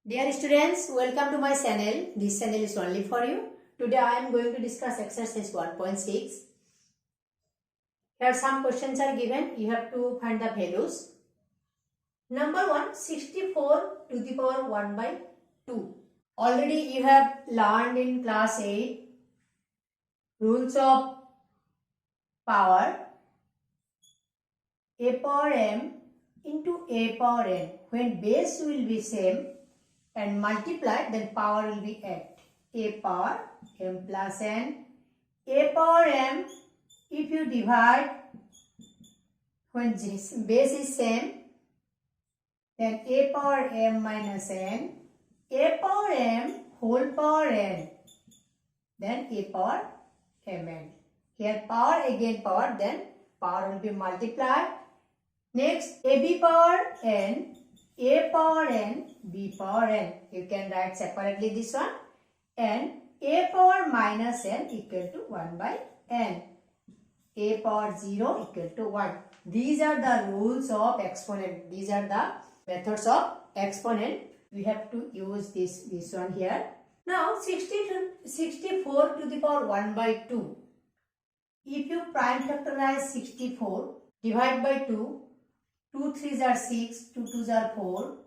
Dear students, welcome to my channel. This channel is only for you. Today I am going to discuss exercise 1.6. Here some questions are given. You have to find the values. Number 1, 64 to the power 1 by 2. Already you have learned in class 8 rules of power. A power m into a power n. When base will be same and multiplied, then power will be at a power m plus n. A power m, if you divide when base is same, then a power m minus n, a power m whole power n, then a power mn. Here power again power, then power will be multiplied. Next, ab power n, a power n, b power n. You can write separately this one. And a power minus n equal to 1 by n. A power 0 equal to 1. These are the rules of exponent. These are the methods of exponent. We have to use this one here. Now 64 to the power 1 by 2. If you prime factorize 64, divide by 2. 2 3s are 6, 2 2s are 4,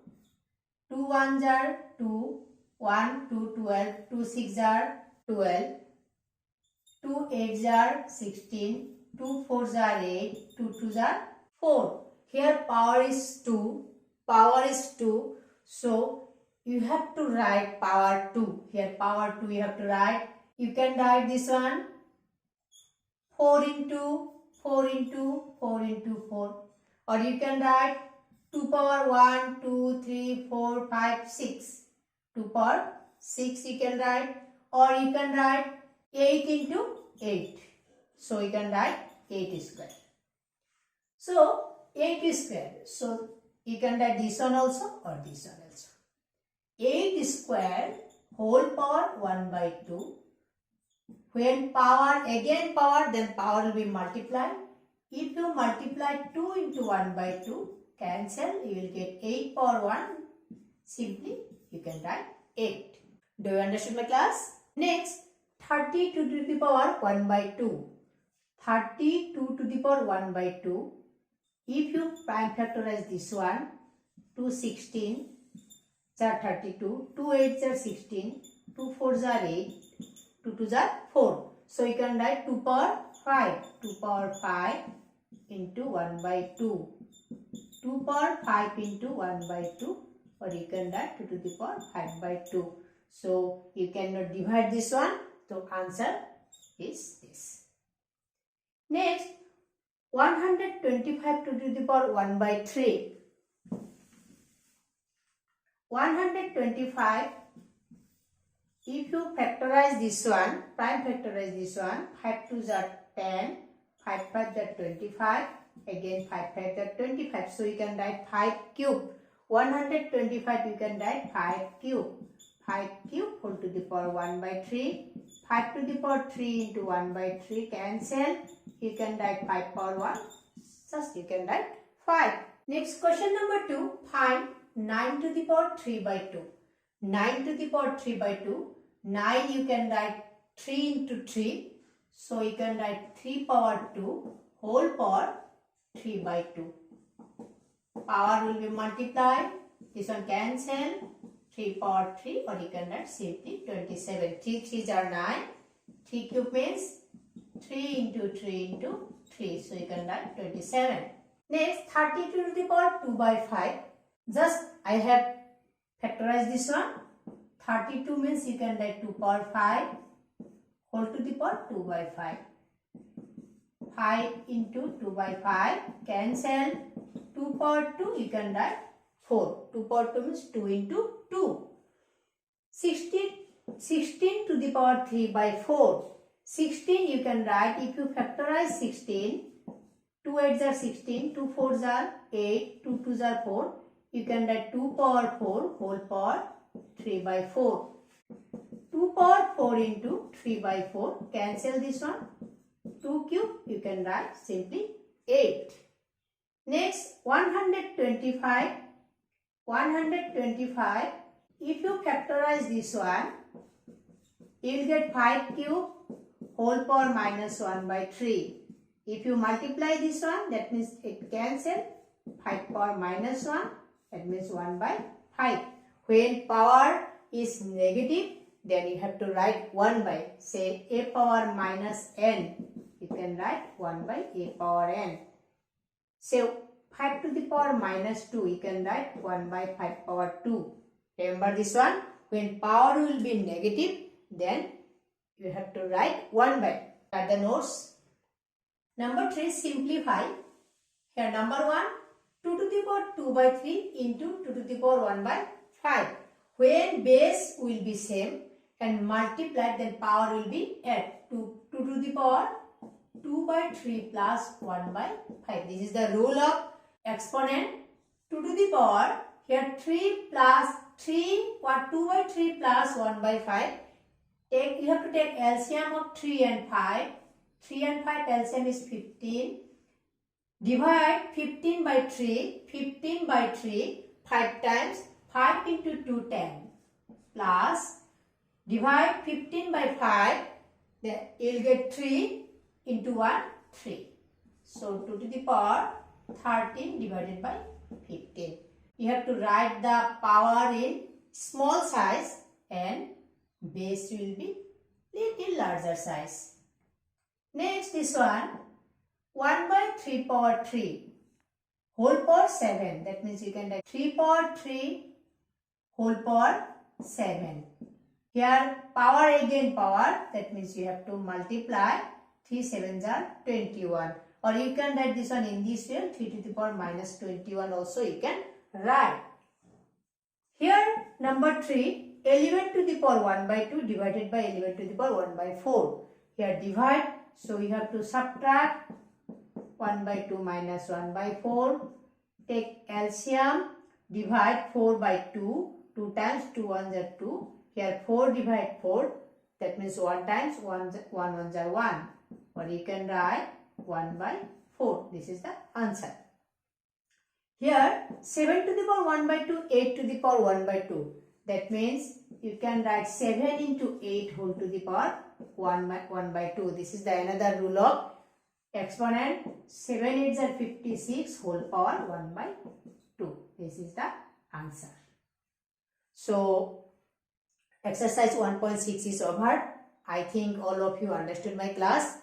2 1s are 2, 1 2 12, 2 6s are 12, 2 8s are 16, 2 4s are 8, 2 2s are 4. Here power is 2, so you have to write power 2. Here power 2 you have to write. You can write this one 4 into 4 into 4 into 4. Or you can write 2 power 1, 2, 3, 4, 5, 6. 2 power 6 you can write. Or you can write 8 into 8. So you can write 8 square. So 8 square. So you can write this one also or this one also. 8 square whole power 1 by 2. When power again power, then power will be multiplied. If you multiply 2 into 1 by 2, cancel, you will get 8 power 1. Simply, you can write 8. Do you understand my class? Next, 32 to the power 1 by 2. 32 to the power 1 by 2. If you prime factorize this one, 2 16 are 32, 2 8s are 16, 2 4s are 8, 2 2s are 4. So you can write 2 power 5. 2 power 5 into 1 by 2. 2 power 5 into 1 by 2, or you can write 2 to the power 5 by 2. So you cannot divide this one. So answer is this. Next, 125 to the power 1 by 3. 125, if you factorize this one, prime factorize this one, 5 2s are 10, 5 5s are 25, again 5 5s are 25. So you can write 5 cube. 125 you can write 5 cube. 5 cube whole to the power 1 by 3. 5 to the power 3 into 1 by 3 cancel. You can write 5 power 1. Just you can write 5. Next question number 2. Find 9 to the power 3 by 2. 9 to the power 3 by 2. 9 you can write 3 into 3. So you can write 3 power 2 whole power 3 by 2. Power will be multiplied. This one cancel. 3 power 3, or you can write simply 27. 3 3s are 9. 3 cube means 3 into 3 into 3. So you can write 27. Next, 32 to the power 2 by 5. Just I have factorized this one. 32 means you can write 2 power 5 whole to the power 2 by 5. 5 into 2 by 5 cancel. 2 power 2 you can write 4. 2 power 2 means 2 into 2. 16 to the power 3 by 4. 16 you can write, if you factorize 16, 2 8s are 16, 2 4s are 8, 2 2s are 4. You can write 2 power 4 whole power 3 by 4. 2 power 4 into 3 by 4. Cancel this one. 2 cube you can write simply 8. Next, 125 if you factorize this one, you will get 5 cube whole power minus 1 by 3. If you multiply this one, that means it cancel. 5 power minus 1, that means 1 by 5. When power is negative, then you have to write 1 by, say, a power minus n. You can write 1 by a power n. So 5 to the power minus 2, you can write 1 by 5 power 2. Remember this one, when power will be negative, then you have to write 1 by. At the notes. Number 3, simplify. Here number 1, 2 to the power 2 by 3 into 2 to the power 1 by 5. When base will be same and multiply, then power will be at 2 to the power 2 by 3 plus 1 by 5. This is the rule of exponent. 2 to the power, here 3 plus 3, 2 by 3 plus 1 by 5. You have to take LCM of 3 and 5. 3 and 5 LCM is 15. Divide 15 by 3. 15 by 3, 5 times. 5 into 2, 10. Plus, divide 15 by 5. Then you will get 3 into 1, 3. So, 2 to the power 13 divided by 15. You have to write the power in small size and base will be little larger size. Next, this one, 1 by 3 power 3 whole power 7. That means you can write 3 power 3 whole power 7. Here power again power, that means you have to multiply. 3 7s are 21. Or you can write this one in this way, 3 to the power minus 21 also you can write. Here number 3, 11 to the power 1 by 2 divided by 11 to the power 1 by 4. Here divide, so you have to subtract 1 by 2 minus 1 by 4. Take LCM, divide 4 by 2. 2 times 2 ones are 2. Here 4 divide 4. That means 1 times 1 ones are 1. Or you can write 1 by 4. This is the answer. Here 7 to the power 1 by 2, 8 to the power 1 by 2. That means you can write 7 into 8 whole to the power 1 by 2. This is the another rule of exponent. 7 8s are 56 whole power 1 by 2. This is the answer. So exercise 1.6 is over. I think all of you understood my class.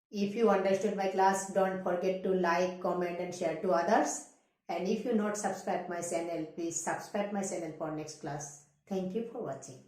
If you understood my class, don't forget to like, comment and share to others. And if you not subscribe my channel, please subscribe my channel for next class. Thank you for watching.